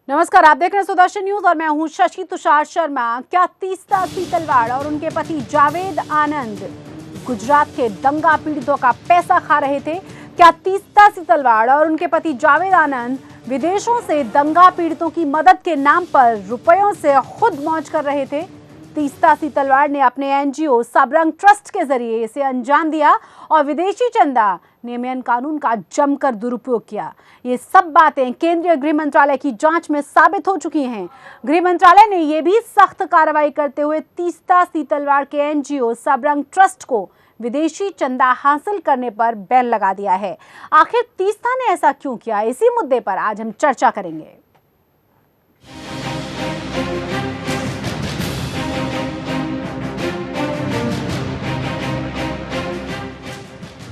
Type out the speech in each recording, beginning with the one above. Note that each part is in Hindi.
नमस्कार, आप देख रहे हैं सुदर्शन न्यूज और मैं हूं शशि तुषार शर्मा। क्या तीस्ता सीतलवाड़ और उनके पति जावेद आनंद गुजरात के दंगा पीड़ितों का पैसा खा रहे थे? क्या तीस्ता सीतलवाड़ और उनके पति जावेद आनंद विदेशों से दंगा पीड़ितों की मदद के नाम पर रुपयों से खुद मौज कर रहे थे? तीस्ता सीतलवाड़ ने अपने एनजीओ सबरंग ट्रस्ट के जरिए इसे अंजाम दिया और विदेशी चंदा नियमन कानून का जमकर दुरुपयोग किया। ये सब बातें केंद्रीय गृह मंत्रालय की जांच में साबित हो चुकी हैं। गृह मंत्रालय ने यह भी सख्त कार्रवाई करते हुए तीस्ता सीतलवाड़ के एनजीओ सबरंग ट्रस्ट को विदेशी चंदा हासिल करने पर बैन लगा दिया है। आखिर तीस्ता ने ऐसा क्यों किया, इसी मुद्दे पर आज हम चर्चा करेंगे।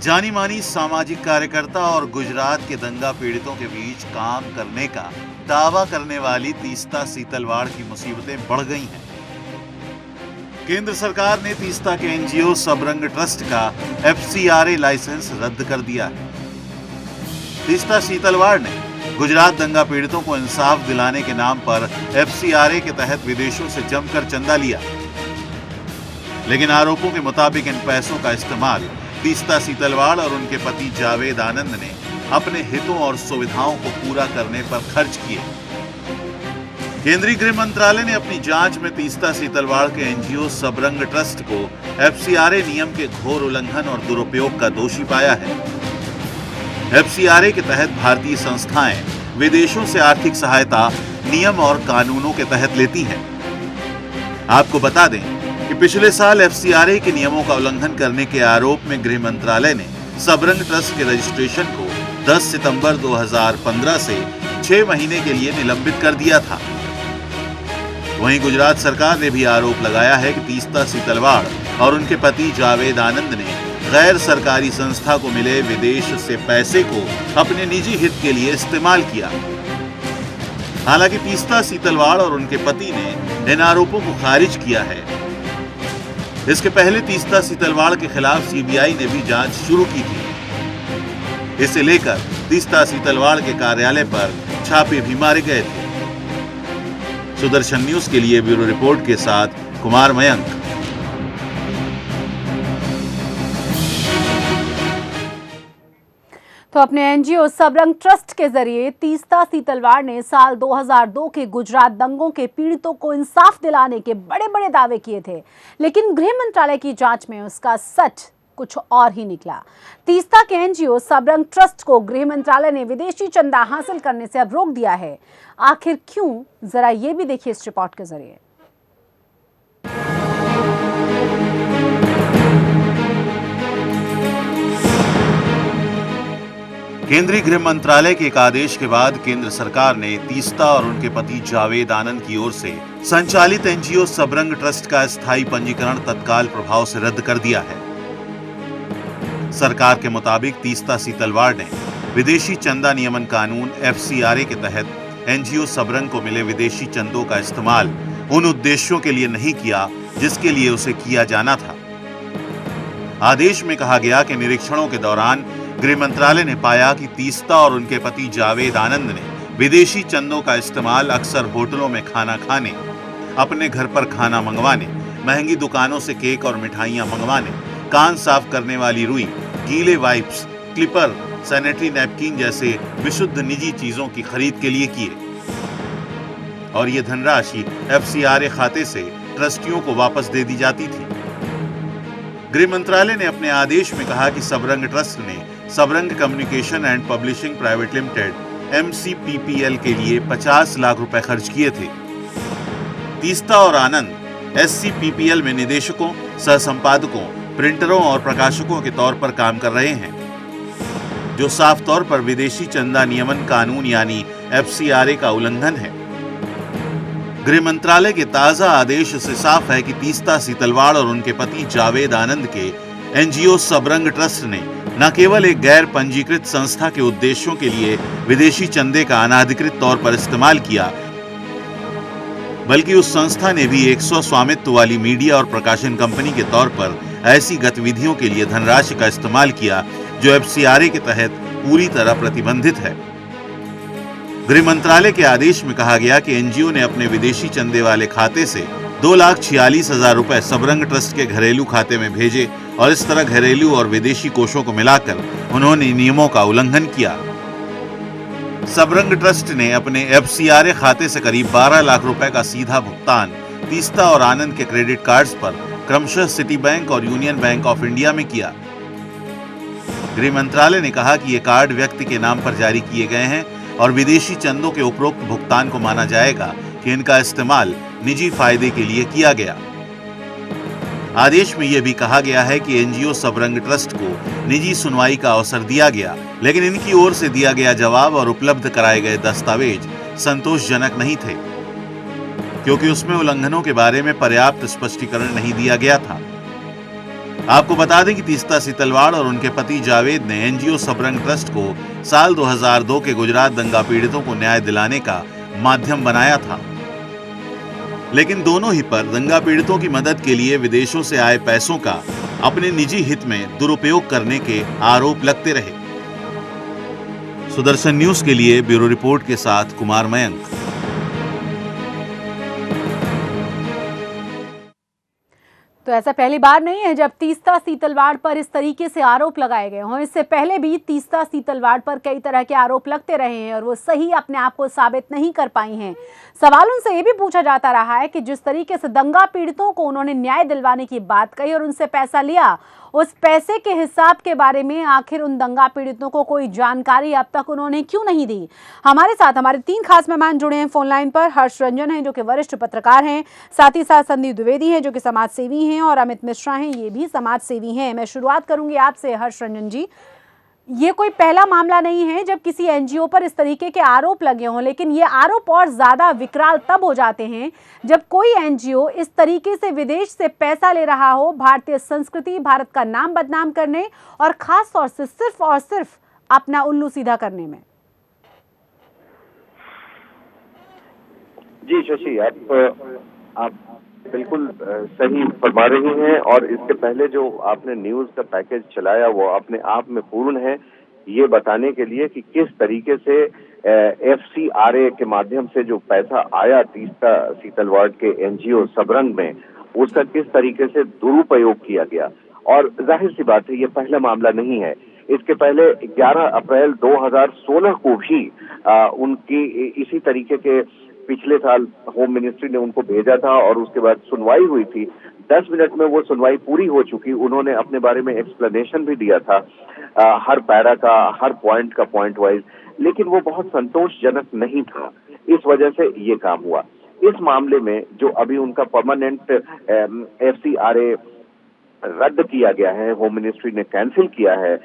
जानी मानी सामाजिक कार्यकर्ता और गुजरात के दंगा पीड़ितों के बीच काम करने का दावा करने वाली तीस्ता सीतलवाड़ की मुसीबतें बढ़ गई हैं। केंद्र सरकार ने तीस्ता के एनजीओ सबरंग ट्रस्ट का FCRA लाइसेंस रद्द कर दिया है। तीस्ता सीतलवाड़ ने गुजरात दंगा पीड़ितों को इंसाफ दिलाने के नाम पर FCRA के तहत विदेशों से जमकर चंदा लिया, लेकिन आरोपों के मुताबिक इन पैसों का इस्तेमाल तीस्ता सीतलवाड़ और उनके पति जावेद आनंद ने अपने हितों और सुविधाओं को पूरा करने पर खर्च किए। केंद्रीय गृह मंत्रालय ने अपनी जांच में तीस्ता सीतलवाड़ के एनजीओ सबरंग ट्रस्ट को FCRA नियम के घोर उल्लंघन और दुरुपयोग का दोषी पाया है। FCRA के तहत भारतीय संस्थाएं विदेशों से आर्थिक सहायता नियम और कानूनों के तहत लेती हैं। आपको बता दें कि पिछले साल FCRA के नियमों का उल्लंघन करने के आरोप में गृह मंत्रालय ने सबरंग ट्रस्ट के रजिस्ट्रेशन को 10 सितंबर 2015 से 6 महीने के लिए निलंबित कर दिया था। वहीं गुजरात सरकार ने भी आरोप लगाया है कि तीस्ता सीतलवाड़ और उनके पति जावेद आनंद ने गैर सरकारी संस्था को मिले विदेश से पैसे को अपने निजी हित के लिए इस्तेमाल किया। हालांकि तीस्ता सीतलवाड़ और उनके पति ने इन आरोपों को खारिज किया है। इसके पहले तीस्ता सीतलवाड़ के खिलाफ CBI ने भी जांच शुरू की थी। इसे लेकर तीस्ता सीतलवाड़ के कार्यालय पर छापे भी मारे गए थे। सुदर्शन न्यूज के लिए ब्यूरो रिपोर्ट के साथ कुमार मयंक। तो अपने एनजीओ सबरंग ट्रस्ट के जरिए तीस्ता सीतलवाड़ ने साल 2002 के गुजरात दंगों के पीड़ितों को इंसाफ दिलाने के बड़े बड़े दावे किए थे, लेकिन गृह मंत्रालय की जांच में उसका सच कुछ और ही निकला। तीस्ता के एनजीओ सबरंग ट्रस्ट को गृह मंत्रालय ने विदेशी चंदा हासिल करने से अब रोक दिया है। आखिर क्यों, जरा ये भी देखिए इस रिपोर्ट के जरिए। केंद्रीय गृह मंत्रालय के एक आदेश के बाद केंद्र सरकार ने तीस्ता और उनके पति जावेद आनंद की ओर से संचालित एनजीओ सबरंग ट्रस्ट का स्थायी पंजीकरण तत्काल प्रभाव से रद्द कर दिया है। सरकार के मुताबिक तीस्ता सीतलवाड़ ने विदेशी चंदा नियमन कानून FCRA के तहत एनजीओ सबरंग को मिले विदेशी चंदों का इस्तेमाल उन उद्देश्यों के लिए नहीं किया जिसके लिए उसे किया जाना था। आदेश में कहा गया कि निरीक्षणों के दौरान गृह मंत्रालय ने पाया कि तीस्ता और उनके पति जावेद आनंद ने विदेशी चंदों का इस्तेमाल अक्सर होटलों में खाना खाने, अपने घर पर खाना मंगवाने, महंगी दुकानों से केक और मिठाइयां मंगवाने, कान साफ करने वाली रुई, गीले वाइप्स, क्लिपर, सैनिटरी नैपकिन जैसे विशुद्ध निजी चीजों की खरीद के लिए किए और ये धनराशि FCRA खाते से ट्रस्टियों को वापस दे दी जाती थी। गृह मंत्रालय ने अपने आदेश में कहा कि सबरंग ट्रस्ट ने Sabrang communication and publishing private limited MCPPL के लिए 50 लाख रुपए खर्च किए थे। तीस्ता और आनंद SCPPL में निदेशकों, सहसंपादकों, प्रिंटरों और प्रकाशकों के तौर पर काम कर रहे हैं, जो साफ तौर पर विदेशी चंदा नियमन कानून यानी FCRA का उल्लंघन है। गृह मंत्रालय के ताजा आदेश से साफ है कि तीस्ता सीतलवाड़ और उनके पति जावेद आनंद के एनजीओ सबरंग ट्रस्ट ने न केवल एक गैर पंजीकृत संस्था के उद्देश्यों के लिए विदेशी चंदे का अनाधिकृत तौर पर इस्तेमाल किया, बल्कि उस संस्था ने भी एक स्वामित्व वाली मीडिया और प्रकाशन कंपनी के तौर पर ऐसी गतिविधियों के लिए धनराशि का इस्तेमाल किया जो FCRA के तहत पूरी तरह प्रतिबंधित है। गृह मंत्रालय के आदेश में कहा गया कि एनजीओ ने अपने विदेशी चंदे वाले खाते से 2,46,000 रुपए सबरंग ट्रस्ट के घरेलू खाते में भेजे और इस तरह घरेलू और विदेशी कोषों को मिलाकर उन्होंने नियमों का उल्लंघन किया। सबरंग ट्रस्ट ने अपने एफसीआरए खाते से करीब 12 लाख रुपए का सीधा भुगतान तीस्ता और आनंद के क्रेडिट कार्ड्स पर क्रमशः सिटी बैंक और यूनियन बैंक ऑफ इंडिया में किया। गृह मंत्रालय ने कहा कि ये कार्ड व्यक्ति के नाम पर जारी किए गए हैं और विदेशी चंदों के उपरोक्त भुगतान को माना जाएगा कि इनका इस्तेमाल निजी फायदे के लिए किया गया। आदेश में यह भी कहा गया है कि एनजीओ सबरंग ट्रस्ट को निजी सुनवाई का अवसर दिया गया, लेकिन इनकी ओर से दिया गया जवाब और उपलब्ध कराए गए दस्तावेज संतोषजनक नहीं थे, क्योंकि उसमें उल्लंघनों के बारे में पर्याप्त स्पष्टीकरण नहीं दिया गया था। आपको बता दें कि तीस्ता सीतलवाड़ और उनके पति जावेद ने एनजीओ सबरंग ट्रस्ट को साल 2002 के गुजरात दंगा पीड़ितों को न्याय दिलाने का माध्यम बनाया था, लेकिन दोनों ही पर दंगा पीड़ितों की मदद के लिए विदेशों से आए पैसों का अपने निजी हित में दुरुपयोग करने के आरोप लगते रहे। सुदर्शन न्यूज के लिए ब्यूरो रिपोर्ट के साथ कुमार मयंक। तो ऐसा पहली बार नहीं है जब तीस्ता सीतलवाड़ पर इस तरीके से आरोप लगाए गए हों। इससे पहले भी तीस्ता सीतलवाड़ पर कई तरह के आरोप लगते रहे हैं और वो सही अपने आप को साबित नहीं कर पाई हैं। सवाल उनसे ये भी पूछा जाता रहा है कि जिस तरीके से दंगा पीड़ितों को उन्होंने न्याय दिलवाने की बात कही और उनसे पैसा लिया, उस पैसे के हिसाब के बारे में आखिर उन दंगा पीड़ितों को कोई जानकारी अब तक उन्होंने क्यों नहीं दी। हमारे साथ हमारे 3 खास मेहमान जुड़े हैं फोन लाइन पर। हर्ष रंजन हैं जो कि वरिष्ठ पत्रकार हैं, साथ ही साथ संदीप द्विवेदी हैं जो कि समाज सेवी हैं, और अमित मिश्रा हैं, ये भी समाज सेवी हैं। मैं शुरुआत करूंगी आपसे हर्ष रंजन जी। ये कोई पहला मामला नहीं है जब किसी एनजीओ पर इस तरीके के आरोप लगे हों, लेकिन ये आरोप और ज्यादा विकराल तब हो जाते हैं जब कोई एनजीओ इस तरीके से विदेश से पैसा ले रहा हो भारतीय संस्कृति, भारत का नाम बदनाम करने और खास तौर से सिर्फ और सिर्फ अपना उल्लू सीधा करने में। जी शशि, आप बिल्कुल सही फरमा रही हैं, और इसके पहले जो आपने न्यूज का पैकेज चलाया वो अपने आप में पूर्ण है, ये बताने के लिए कि किस तरीके से एफसीआरए के माध्यम से जो पैसा आया तीस्ता सीतलवाड़ के एनजीओ सबरंग में, उसका किस तरीके से दुरुपयोग किया गया। और जाहिर सी बात है ये पहला मामला नहीं है। इसके पहले 11 अप्रैल 2016 को भी उनकी इसी तरीके के पिछले साल होम मिनिस्ट्री ने उनको भेजा था और उसके बाद सुनवाई हुई थी। 10 मिनट में वो सुनवाई पूरी हो चुकी। उन्होंने अपने बारे में एक्सप्लेनेशन भी दिया था हर पैरा का, हर पॉइंट का पॉइंट वाइज, लेकिन वो बहुत संतोषजनक नहीं था। इस वजह से ये काम हुआ। इस मामले में जो अभी उनका परमानेंट एफसीआरए रद्द किया गया है, होम मिनिस्ट्री ने कैंसिल किया है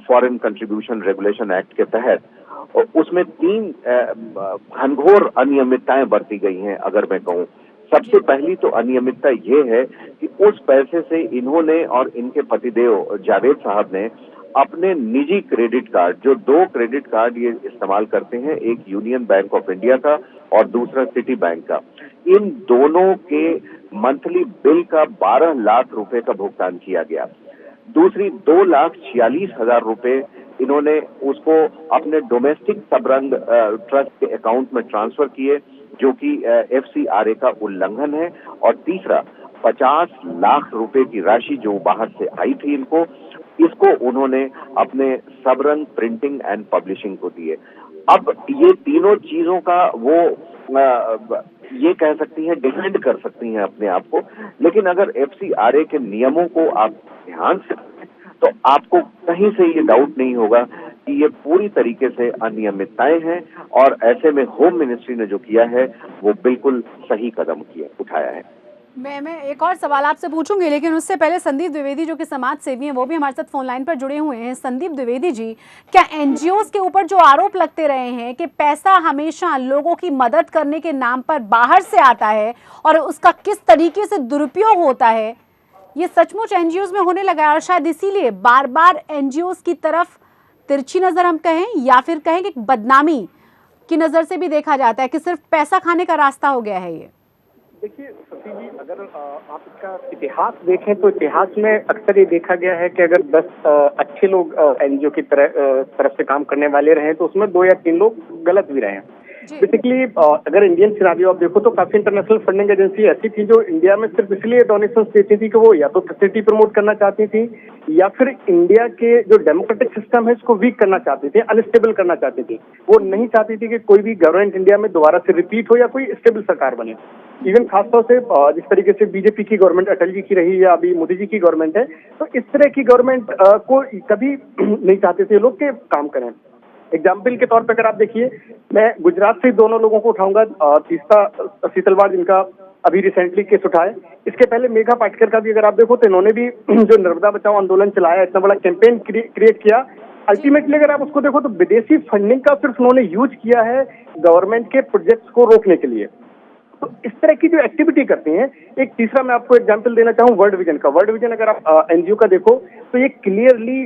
फॉरेन कंट्रीब्यूशन रेगुलेशन एक्ट के तहत, उसमें 3 घनघोर अनियमितताएं बरती गई हैं। अगर मैं कहूं, सबसे पहली तो अनियमितता ये है कि उस पैसे से इन्होंने और इनके पतिदेव जावेद साहब ने अपने निजी क्रेडिट कार्ड, जो 2 क्रेडिट कार्ड ये इस्तेमाल करते हैं, एक यूनियन बैंक ऑफ इंडिया का और दूसरा सिटी बैंक का, इन दोनों के मंथली बिल का 12 लाख रुपए का भुगतान किया गया। दूसरी 2,46,000 रुपए इन्होंने उसको अपने डोमेस्टिक सबरंग ट्रस्ट के अकाउंट में ट्रांसफर किए, जो कि एफसीआरए का उल्लंघन है। और तीसरा 50 लाख रुपए की राशि जो बाहर से आई थी इनको, इसको उन्होंने अपने सबरंग प्रिंटिंग एंड पब्लिशिंग को दिए। अब ये तीनों चीजों का वो ये कह सकती हैं, डिफेंड कर सकती हैं अपने आप को, लेकिन अगर एफसीआरए के नियमों को आप ध्यान से तो आपको कहीं से ये डाउट नहीं होगा कि ये पूरी तरीके से अनियमितताएं हैं, और ऐसे में होम मिनिस्ट्री ने जो किया है वो बिल्कुल सही कदम उठाया है। मैं एक और सवाल आपसे पूछूंगी, लेकिन उससे पहले संदीप द्विवेदी जो कि समाज सेवी हैं वो भी हमारे साथ फोन लाइन पर जुड़े हुए हैं। संदीप द्विवेदी जी, क्या एनजीओज के ऊपर जो आरोप लगते रहे हैं कि पैसा हमेशा लोगों की मदद करने के नाम पर बाहर से आता है और उसका किस तरीके से दुरुपयोग होता है, ये सचमुच एनजीओज में होने लगा है और शायद इसीलिए बार बार एनजीओज की तरफ तिरछी नजर हम कहें या फिर कहें कि बदनामी की नजर से भी देखा जाता है कि सिर्फ पैसा खाने का रास्ता हो गया है ये? देखिए शशि जी, अगर आप इसका इतिहास देखें तो इतिहास में अक्सर ये देखा गया है कि अगर 10 अच्छे लोग एनजीओ की तरफ से काम करने वाले रहे तो उसमें 2 या 3 लोग गलत भी रहे हैं। बेसिकली अगर इंडियन सिनारियो आप देखो तो काफी इंटरनेशनल फंडिंग एजेंसी ऐसी थी जो इंडिया में सिर्फ इसलिए डोनेशन देती थी कि वो या तो फैसिलिटी प्रमोट करना चाहती थी या फिर इंडिया के जो डेमोक्रेटिक सिस्टम है इसको वीक करना चाहती थी, अनस्टेबल करना चाहती थी। वो नहीं चाहती थी कि कोई भी गवर्नमेंट इंडिया में दोबारा से रिपीट हो या कोई स्टेबल सरकार बने। इवन खासतौर से जिस तरीके से बीजेपी की गवर्नमेंट अटल जी की रही या अभी मोदी जी की गवर्नमेंट है, तो इस तरह की गवर्नमेंट को कभी नहीं चाहते थे लोग के काम करें। एग्जाम्पल के तौर पर अगर आप देखिए, मैं गुजरात से दोनों लोगों को उठाऊंगा, तीस्ता सीतलवाड़ जिनका अभी रिसेंटली केस उठाए, इसके पहले मेघा पाटकर का भी अगर आप देखो तो इन्होंने भी जो नर्मदा बचाओ आंदोलन चलाया, इतना बड़ा कैंपेन क्रिएट किया। अल्टीमेटली अगर आप उसको देखो तो विदेशी फंडिंग का सिर्फ उन्होंने यूज किया है गवर्नमेंट के प्रोजेक्ट्स को रोकने के लिए। तो इस तरह की जो एक्टिविटी करती हैं। एक तीसरा मैं आपको एग्जांपल देना चाहूँ वर्ल्ड विजन का। वर्ल्ड विजन अगर आप एनजीओ का देखो तो ये क्लियरली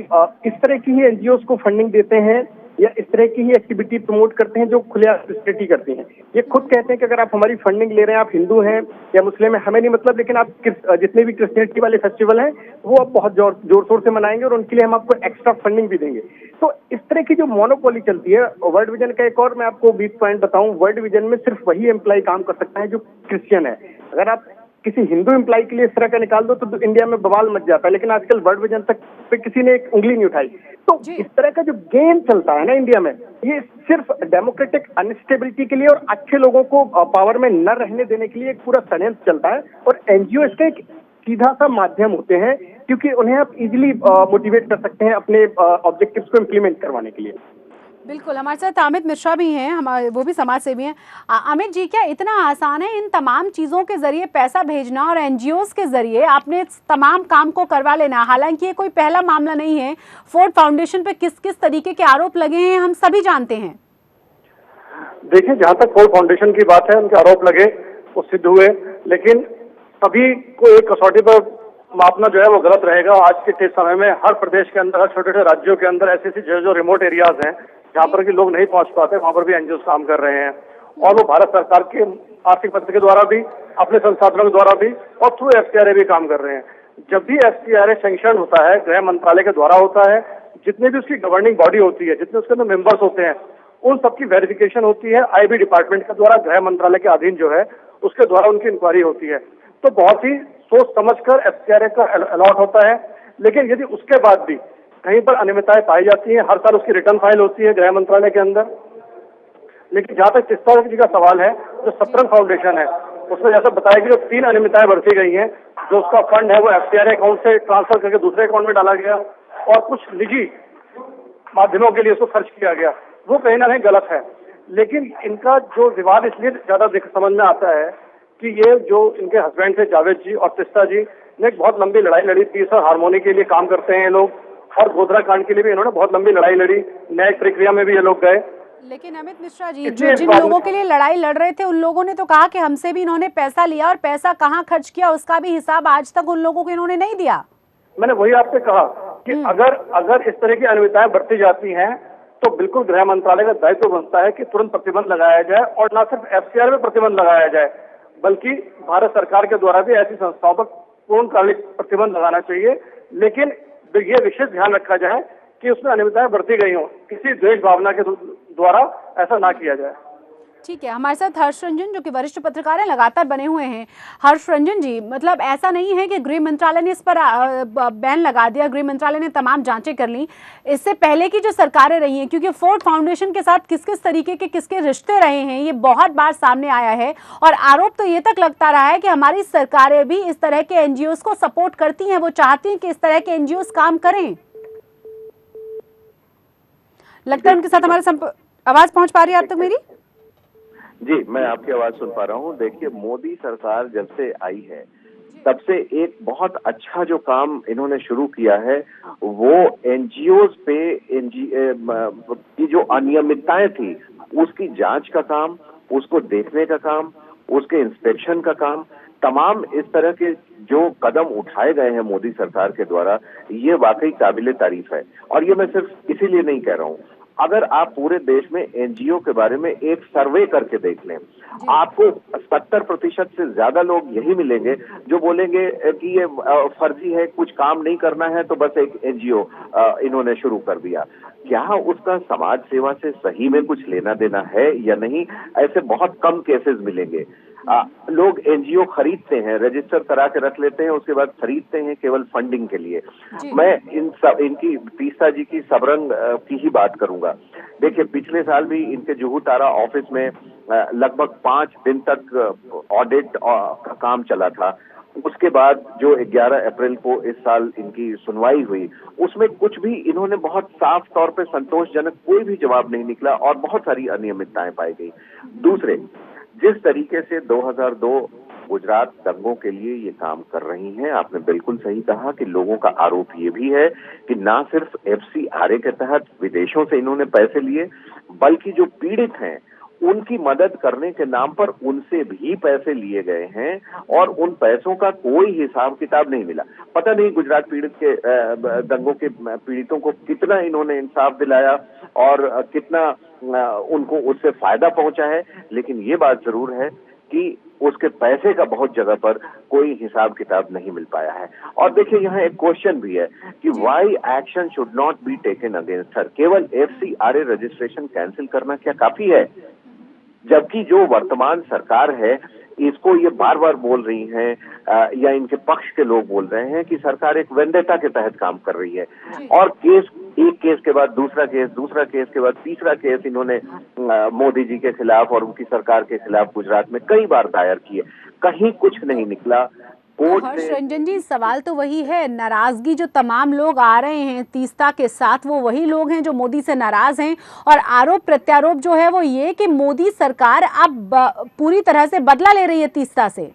इस तरह की ही एनजीओ को फंडिंग देते हैं या इस तरह की ही एक्टिविटी प्रमोट करते हैं जो खुले क्रिस्टियनिटी करती हैं। ये खुद कहते हैं कि अगर आप हमारी फंडिंग ले रहे हैं, आप हिंदू हैं या मुस्लिम हैं, हमें नहीं मतलब, लेकिन आप जितने भी क्रिस्टियनिटी वाले फेस्टिवल हैं वो आप बहुत जोर शोर से मनाएंगे और उनके लिए हम आपको एक्स्ट्रा फंडिंग भी देंगे। तो इस तरह की जो मोनोपोली चलती है। वर्ल्ड विजन का एक और मैं आपको वीक पॉइंट बताऊं, वर्ल्ड विजन में सिर्फ वही एम्प्लॉय काम कर सकता है जो क्रिश्चियन है। अगर आप किसी हिंदू एम्प्लॉय के लिए इस तरह का निकाल दो तो इंडिया में बवाल मच जाता है, लेकिन आजकल वर्ल्ड विजन तक पे किसी ने एक उंगली नहीं उठाई। तो इस तरह का जो गेम चलता है ना इंडिया में, ये सिर्फ डेमोक्रेटिक अनस्टेबिलिटी के लिए और अच्छे लोगों को पावर में न रहने देने के लिए एक पूरा षड्यंत्र चलता है। और एनजीओ इसका एक सीधा सा माध्यम होते हैं क्योंकि उन्हें आप इजीली मोटिवेट कर सकते हैं अपने ऑब्जेक्टिव्स को इम्प्लीमेंट करवाने के लिए। बिल्कुल, हमारे साथ अमित मिश्रा भी हैं, हमारे वो भी समाज सेवी हैं। अमित जी, क्या इतना आसान है इन तमाम चीज़ों के जरिए पैसा भेजना और एनजीओज के जरिए आपने तमाम काम को करवा लेना? हालांकि ये कोई पहला मामला नहीं है। फोर्ड फाउंडेशन पे किस किस तरीके के आरोप लगे हैं हम सभी जानते हैं। देखिए, जहाँ तक फोर्ड फाउंडेशन की बात है, उनके आरोप लगे, वो सिद्ध हुए, लेकिन सभी को एक कसौटी पर मापना जो है वो गलत रहेगा। आज के समय में हर प्रदेश के अंदर, हर छोटे छोटे राज्यों के अंदर ऐसी जो रिमोट एरियाज हैं जहाँ पर कि लोग नहीं पहुंच पाते, वहाँ पर भी एनजीओ काम कर रहे हैं। और वो भारत सरकार के आर्थिक मदद के द्वारा भी, अपने संसाधनों के द्वारा भी और थ्रू एफसीआरए भी काम कर रहे हैं। जब भी एफसीआरए सैंक्शन होता है, गृह मंत्रालय के द्वारा होता है, जितने भी उसकी गवर्निंग बॉडी होती है, जितने उसके अंदर मेंबर्स होते हैं, उन सबकी वेरिफिकेशन होती है आईबी डिपार्टमेंट के द्वारा, गृह मंत्रालय के अधीन जो है उसके द्वारा उनकी इंक्वायरी होती है। तो बहुत ही सोच समझकर एफसीआरए का अलॉट होता है। लेकिन यदि उसके बाद भी कहीं पर अनियमितताएं पाई जाती हैं, हर साल उसकी रिटर्न फाइल होती है गृह मंत्रालय के अंदर। लेकिन जहाँ तक तीस्ता जी का सवाल है, जो सतरंग फाउंडेशन है उसमें जैसा बताया कि जो 3 अनियमितताएं बरती गई हैं, जो उसका फंड है वो एफसीआरए अकाउंट से ट्रांसफर करके दूसरे अकाउंट में डाला गया और कुछ निजी माध्यमों के लिए उसको खर्च किया गया, वो कहीं ना कहीं गलत है। लेकिन इनका जो विवाद इसलिए ज्यादा समझ में आता है कि ये जो इनके हस्बैंड थे जावेद जी और तीस्ता जी ने एक बहुत लंबी लड़ाई लड़ी। पीस और हार्मोनी के लिए काम करते हैं ये लोग, और गोधरा कांड के लिए भी इन्होंने बहुत लंबी लड़ाई लड़ी, न्यायिक प्रक्रिया में भी ये लोग गए। लेकिन अमित मिश्रा जी, जो जिन लोगों के लिए लड़ाई लड़ रहे थे उन लोगों ने तो कहा कि हमसे भी इन्होंने पैसा लिया और पैसा कहाँ खर्च किया उसका भी हिसाब आज तक उन लोगों को इन्होंने नहीं दिया। मैंने वही आपसे कहा कि अगर इस तरह की अनियमितताएं बरती जाती हैं तो बिल्कुल गृह मंत्रालय का दायित्व बनता है कि तुरंत प्रतिबंध लगाया जाए, और न सिर्फ एफसीआरए में प्रतिबंध लगाया जाए बल्कि भारत सरकार के द्वारा भी ऐसी संस्थाओं पर पूर्णकालिक प्रतिबंध लगाना चाहिए। लेकिन ये विशेष ध्यान रखा जाए कि उसमें अनियमितताएं बरती गई हों, किसी द्वेष भावना के द्वारा ऐसा ना किया जाए। ठीक है, हमारे साथ हर्ष रंजन जो कि वरिष्ठ पत्रकार हैं, लगातार बने हुए हैं। हर्ष रंजन जी, मतलब ऐसा नहीं है कि गृह मंत्रालय ने इस पर बैन लगा दिया, गृह मंत्रालय ने तमाम जांचें कर ली। इससे पहले की जो सरकारें रही हैं, क्योंकि फोर्ड फाउंडेशन के साथ किस किस तरीके के किसके रिश्ते रहे हैं ये बहुत बार सामने आया है, और आरोप तो ये तक लगता रहा है कि हमारी सरकारें भी इस तरह के एनजीओज को सपोर्ट करती हैं, वो चाहती हैं कि इस तरह के एनजीओज काम करें। लगता है उनके साथ हमारे आवाज पहुंच पा रही है आप तक मेरी? जी, मैं आपकी आवाज सुन पा रहा हूँ। देखिए, मोदी सरकार जब से आई है तब से एक बहुत अच्छा जो काम इन्होंने शुरू किया है वो एनजीओज पे की जो अनियमितताएं थी उसकी जांच का काम, उसको देखने का काम, उसके इंस्पेक्शन का काम, तमाम इस तरह के जो कदम उठाए गए हैं मोदी सरकार के द्वारा, ये वाकई काबिले तारीफ है। और ये मैं सिर्फ इसीलिए नहीं कह रहा हूँ, अगर आप पूरे देश में एनजीओ के बारे में एक सर्वे करके देख लें, आपको 70% से ज्यादा लोग यही मिलेंगे जो बोलेंगे कि ये फर्जी है, कुछ काम नहीं करना है तो बस एक एनजीओ इन्होंने शुरू कर दिया। क्या उसका समाज सेवा से सही में कुछ लेना देना है या नहीं, ऐसे बहुत कम केसेस मिलेंगे। लोग एनजीओ खरीदते हैं, रजिस्टर करा के रख लेते हैं, उसके बाद खरीदते हैं केवल फंडिंग के लिए। मैं इनकी तीस्ता जी की सबरंग की ही बात करूंगा। देखिए, पिछले साल भी इनके जुहू तारा ऑफिस में लगभग 5 दिन तक ऑडिट का काम चला था। उसके बाद जो 11 अप्रैल को इस साल इनकी सुनवाई हुई, उसमें कुछ भी इन्होंने बहुत साफ तौर पे संतोषजनक कोई भी जवाब नहीं निकला और बहुत सारी अनियमितताएं पाई गई। दूसरे, जिस तरीके से 2002 गुजरात दंगों के लिए ये काम कर रही हैं, आपने बिल्कुल सही कहा कि लोगों का आरोप ये भी है कि ना सिर्फ FCRA के तहत विदेशों से इन्होंने पैसे लिए, बल्कि जो पीड़ित हैं उनकी मदद करने के नाम पर उनसे भी पैसे लिए गए हैं और उन पैसों का कोई हिसाब किताब नहीं मिला। पता नहीं गुजरात पीड़ित के दंगों के पीड़ितों को कितना इन्होंने इंसाफ दिलाया और कितना उनको उससे फायदा पहुंचा है, लेकिन ये बात जरूर है कि उसके पैसे का बहुत जगह पर कोई हिसाब किताब नहीं मिल पाया है। और देखिए, यहाँ एक क्वेश्चन भी है कि why action should not be taken against her. केवल FCRA रजिस्ट्रेशन कैंसिल करना क्या काफी है? जबकि जो वर्तमान सरकार है इसको ये बार बार बोल रही हैं या इनके पक्ष के लोग बोल रहे हैं कि सरकार एक वेंडेटा के तहत काम कर रही है और एक केस के बाद दूसरा केस के बाद तीसरा केस इन्होंने मोदी जी के खिलाफ और उनकी सरकार के खिलाफ गुजरात में कई बार दायर किए, कहीं कुछ नहीं निकला। हर्ष रंजन जी, सवाल तो वही है, नाराजगी जो तमाम लोग आ रहे हैं तीस्ता के साथ, वो वही लोग हैं जो मोदी से नाराज हैं और आरोप प्रत्यारोप जो है वो ये कि मोदी सरकार अब पूरी तरह से बदला ले रही है तीस्ता से।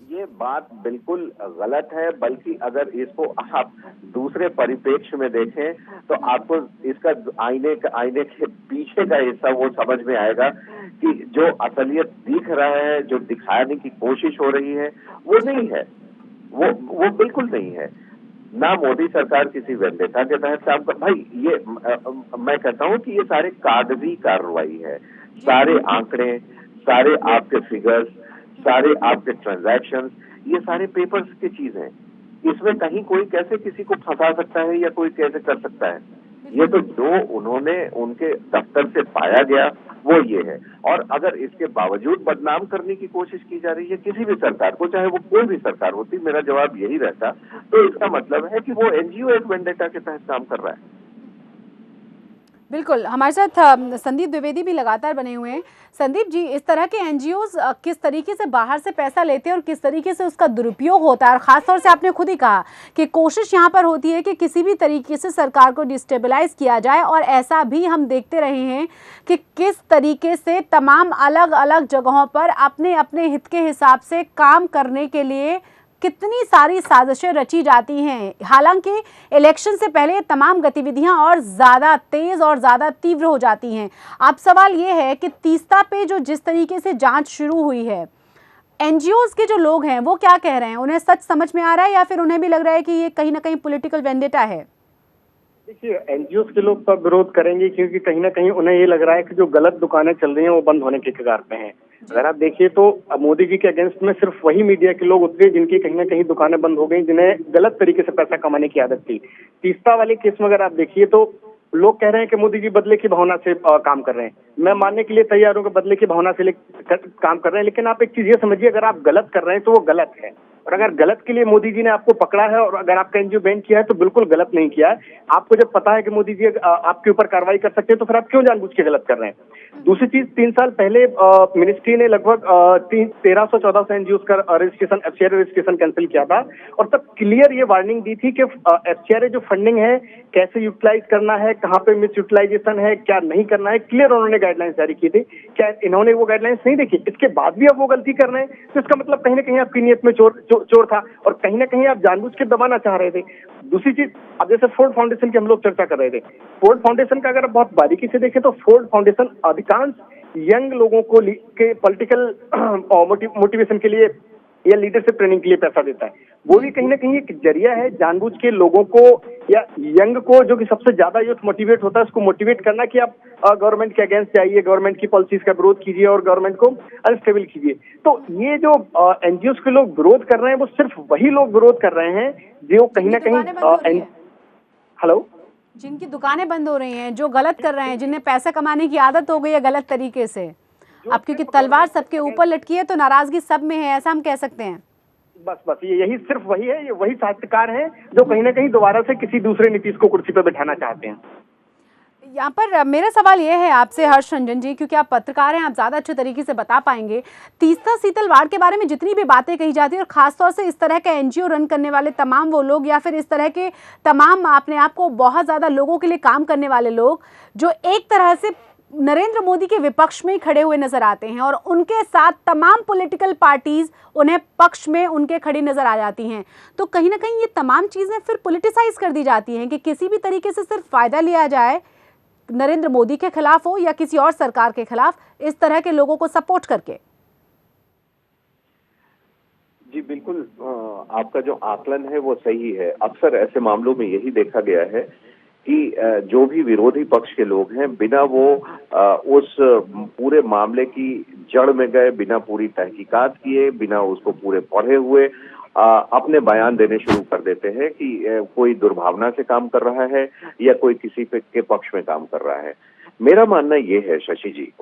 ये बात बिल्कुल गलत है, बल्कि अगर इसको आप दूसरे परिप्रेक्ष्य में देखें तो आपको इसका आईने के पीछे का हिस्सा वो समझ में आएगा कि जो असलियत दिख रहा है, जो दिखाने की कोशिश हो रही है, वो नहीं है, वो बिल्कुल नहीं है। ना मोदी सरकार किसी वेंडेटा के तहत काम कर, भाई ये मैं कहता हूँ कि ये सारे कागजी कार्रवाई है, सारे आंकड़े, सारे आपके फिगर्स, सारे आपके ट्रांजैक्शंस, ये सारे पेपर्स की चीज हैं। इसमें कहीं कोई कैसे किसी को फंसा सकता है या कोई कैसे कर सकता है? ये तो जो उन्होंने उनके दफ्तर से पाया गया वो ये है। और अगर इसके बावजूद बदनाम करने की कोशिश की जा रही है किसी भी सरकार को, चाहे वो कोई भी सरकार होती, मेरा जवाब यही रहता, तो इसका मतलब है कि वो एनजीओ एक वेंडेटा के तहत काम कर रहा है। बिल्कुल, हमारे साथ संदीप द्विवेदी भी लगातार बने हुए हैं। संदीप जी, इस तरह के एनजीओज किस तरीके से बाहर से पैसा लेते हैं और किस तरीके से उसका दुरुपयोग होता है, और ख़ासतौर से आपने खुद ही कहा कि कोशिश यहाँ पर होती है कि किसी भी तरीके से सरकार को डिस्टेबलाइज किया जाए, और ऐसा भी हम देखते रहे हैं कि किस तरीके से तमाम अलग अलग जगहों पर अपने अपने हित के हिसाब से काम करने के लिए कितनी सारी साजिशें रची जाती हैं। हालांकि इलेक्शन से पहले तमाम गतिविधियां और ज़्यादा तेज़ और ज़्यादा तीव्र हो जाती हैं। अब सवाल ये है कि तीस्ता पे जो जिस तरीके से जांच शुरू हुई है, एनजीओज के जो लोग हैं वो क्या कह रहे हैं? उन्हें सच समझ में आ रहा है या फिर उन्हें भी लग रहा है कि ये कहीं ना कहीं पॉलिटिकल वेंडेटा है? देखिए, एनजीओ के लोग सब विरोध करेंगे क्योंकि कहीं ना कहीं उन्हें ये लग रहा है कि जो गलत दुकानें चल रही हैं वो बंद होने के कगार पे हैं। अगर आप देखिए तो मोदी जी के अगेंस्ट में सिर्फ वही मीडिया के लोग उतरे जिनकी कहीं ना कहीं दुकानें बंद हो गई, जिन्हें गलत तरीके से पैसा कमाने की आदत थी। तीस्ता वाले केस में अगर आप देखिए तो लोग कह रहे हैं कि मोदी जी बदले की भावना से काम कर रहे हैं। मैं मानने के लिए तैयार हूं कि बदले की भावना से काम कर रहे हैं, लेकिन आप एक चीज ये समझिए, अगर आप गलत कर रहे हैं तो वो गलत है, और अगर गलत के लिए मोदी जी ने आपको पकड़ा है और अगर आपका एनजीओ बैन किया है तो बिल्कुल गलत नहीं किया है। आपको जब पता है कि मोदी जी आपके ऊपर कार्रवाई कर सकते हैं तो फिर आप क्यों जानबूझ के गलत कर रहे हैं? दूसरी चीज, 3 साल पहले मिनिस्ट्री ने लगभग 1300-1400 एनजीओ का रजिस्ट्रेशन, FCRA रजिस्ट्रेशन कैंसिल किया था, और तब क्लियर ये वार्निंग दी थी कि FCRA जो फंडिंग है कैसे यूटिलाइज करना है, कहाँ पे मिस यूटिलाइजेशन है, क्या नहीं करना है, क्लियर उन्होंने गाइडलाइंस जारी की थी। क्या इन्होंने वो गाइडलाइंस नहीं देखी? इसके बाद भी आप वो गलती कर रहे हैं, तो इसका मतलब कहीं ना कहीं आपकी नीयत में चोर था और कहीं ना कहीं आप जानबूझ के दबाना चाह रहे थे। दूसरी चीज, अब जैसे फोर्ड फाउंडेशन की हम लोग चर्चा कर रहे थे, फोर्ड फाउंडेशन का अगर आप बहुत बारीकी से देखें तो फोर्ड फाउंडेशन अधिकांश यंग लोगों को के पॉलिटिकल मोटिवेशन के लिए या लीडरशिप ट्रेनिंग के लिए पैसा देता है। वो भी कहीं ना कहीं एक जरिया है जानबूझ के लोगों को या यंग को, जो कि सबसे ज्यादा यूथ मोटिवेट होता है, उसको मोटिवेट करना कि आप गवर्नमेंट के अगेंस्ट जाइए, गवर्नमेंट की पॉलिसीज का विरोध कीजिए और गवर्नमेंट को अनस्टेबल कीजिए। तो ये जो एनजीओ के लोग विरोध कर रहे हैं, वो सिर्फ वही लोग विरोध कर रहे हैं जो कहीं ना कहीं हेलो जिनकी दुकानें बंद हो रही हैं, जो गलत कर रहे हैं, जिन्हें पैसा कमाने की आदत हो गई है गलत तरीके से। अब क्योंकि तलवार सबके ऊपर लटकी है तो नाराजगी सब में है, ऐसा हम कह सकते हैं। बस ये यही सिर्फ वही है, ये वही साहित्यकार हैं जो कहीं ना कहीं दोबारा से किसी दूसरे नीतीश को कुर्सी पर बैठाना चाहते हैं। यहाँ पर मेरा सवाल ये है आपसे हर्ष रंजन जी, क्योंकि आप पत्रकार हैं, आप ज़्यादा अच्छे तरीके से बता पाएंगे। तीस्ता सीतल वाड़ के बारे में जितनी भी बातें कही जाती है, और ख़ासतौर से इस तरह के एनजीओ रन करने वाले तमाम वो लोग, या फिर इस तरह के तमाम अपने आप को बहुत ज़्यादा लोगों के लिए काम करने वाले लोग, जो एक तरह से नरेंद्र मोदी के विपक्ष में ही खड़े हुए नजर आते हैं, और उनके साथ तमाम पॉलिटिकल पार्टीज उन्हें पक्ष में उनके खड़ी नजर आ जाती हैं। तो कहीं ना कहीं ये तमाम चीज़ें फिर पॉलिटिसाइज कर दी जाती हैं कि किसी भी तरीके से सिर्फ फ़ायदा लिया जाए, नरेंद्र मोदी के खिलाफ हो या किसी और सरकार के खिलाफ, इस तरह के लोगों को सपोर्ट करके। जी बिल्कुल, आपका जो आकलन है वो सही है। अक्सर ऐसे मामलों में यही देखा गया है कि जो भी विरोधी पक्ष के लोग हैं, बिना वो उस पूरे मामले की जड़ में गए, बिना पूरी तहकीकात किए, बिना उसको पूरे पढ़े हुए अपने बयान देने शुरू कर देते हैं कि कोई दुर्भावना से काम कर रहा है या कोई किसी के पक्ष में काम कर रहा है। मेरा मानना ये है शशि जी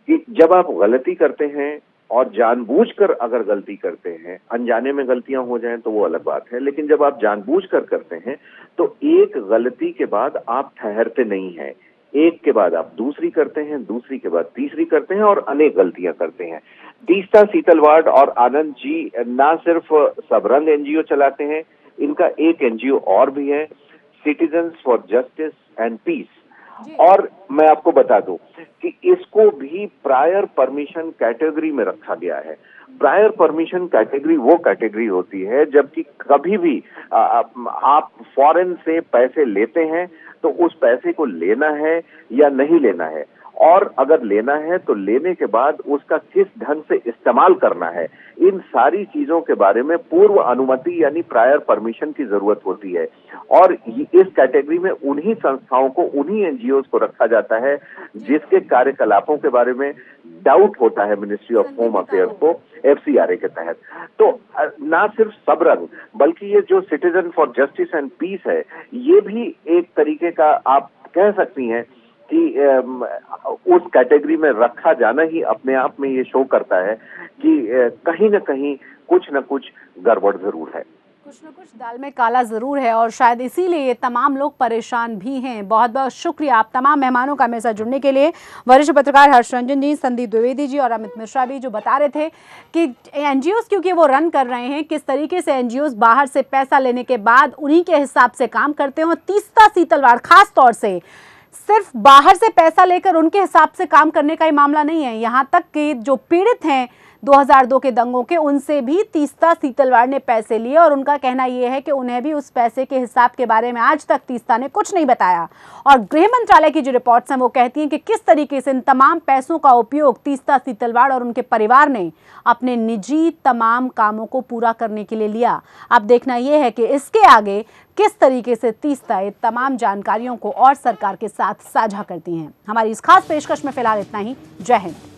कि जब आप गलती करते हैं, और जानबूझकर अगर गलती करते हैं, अनजाने में गलतियां हो जाएं तो वो अलग बात है, लेकिन जब आप जानबूझकर करते हैं तो एक गलती के बाद आप ठहरते नहीं हैं, एक के बाद आप दूसरी करते हैं, दूसरी के बाद तीसरी करते हैं और अनेक गलतियां करते हैं। तीस्ता सीतल वाड़ और आनंद जी ना सिर्फ सबरंग एनजीओ चलाते हैं, इनका एक एनजीओ और भी है, citizens for justice and peace. और मैं आपको बता दूं कि इसको भी प्रायर परमिशन कैटेगरी में रखा गया है। प्रायर परमिशन कैटेगरी वो कैटेगरी होती है जबकि कभी भी आप फॉरेन से पैसे लेते हैं तो उस पैसे को लेना है या नहीं लेना है, और अगर लेना है तो लेने के बाद उसका किस ढंग से इस्तेमाल करना है, इन सारी चीजों के बारे में पूर्व अनुमति यानी प्रायर परमिशन की जरूरत होती है। और इस कैटेगरी में उन्हीं संस्थाओं को, उन्हीं एनजीओ को रखा जाता है जिसके कार्यकलापों के बारे में डाउट होता है मिनिस्ट्री ऑफ होम अफेयर्स को एफसीआरए के तहत। तो ना सिर्फ सबरंग बल्कि ये जो citizen for justice and peace है, ये भी एक तरीके का आप कह सकती हैं कि उस कैटेगरी में रखा जाना ही अपने आप में ये शो करता है कि कहीं न कहीं कुछ न कुछ गड़बड़ जरूर है, कुछ न कुछ दाल में काला जरूर है, और शायद इसीलिए ये तमाम लोग परेशान भी हैं। बहुत बहुत शुक्रिया आप तमाम मेहमानों का मेरे साथ जुड़ने के लिए। वरिष्ठ पत्रकार हर्ष रंजन जी, संदीप द्विवेदी जी और अमित मिश्रा भी, जो बता रहे थे कि एनजीओस क्योंकि वो रन कर रहे हैं, किस तरीके से एनजीओस बाहर से पैसा लेने के बाद उन्हीं के हिसाब से काम करते हैं। और तीस्ता सीतल वाड़ खास तौर से सिर्फ बाहर से पैसा लेकर उनके हिसाब से काम करने का ही मामला नहीं है, यहाँ तक कि जो पीड़ित हैं 2002 के दंगों के, उनसे भी तीस्ता सीतल वाड़ ने पैसे लिए, और उनका कहना यह है कि उन्हें भी उस पैसे के हिसाब के बारे में आज तक तीस्ता ने कुछ नहीं बताया। और गृह मंत्रालय की जो रिपोर्ट्स हैं वो कहती हैं कि किस तरीके से इन तमाम पैसों का उपयोग तीस्ता सीतल वाड़ और उनके परिवार ने अपने निजी तमाम कामों को पूरा करने के लिए लिया। अब देखना यह है कि इसके आगे किस तरीके से तीस्ता ये तमाम जानकारियों को और सरकार के साथ साझा करती हैं। हमारी इस खास पेशकश में फिलहाल इतना ही। जय हिंद।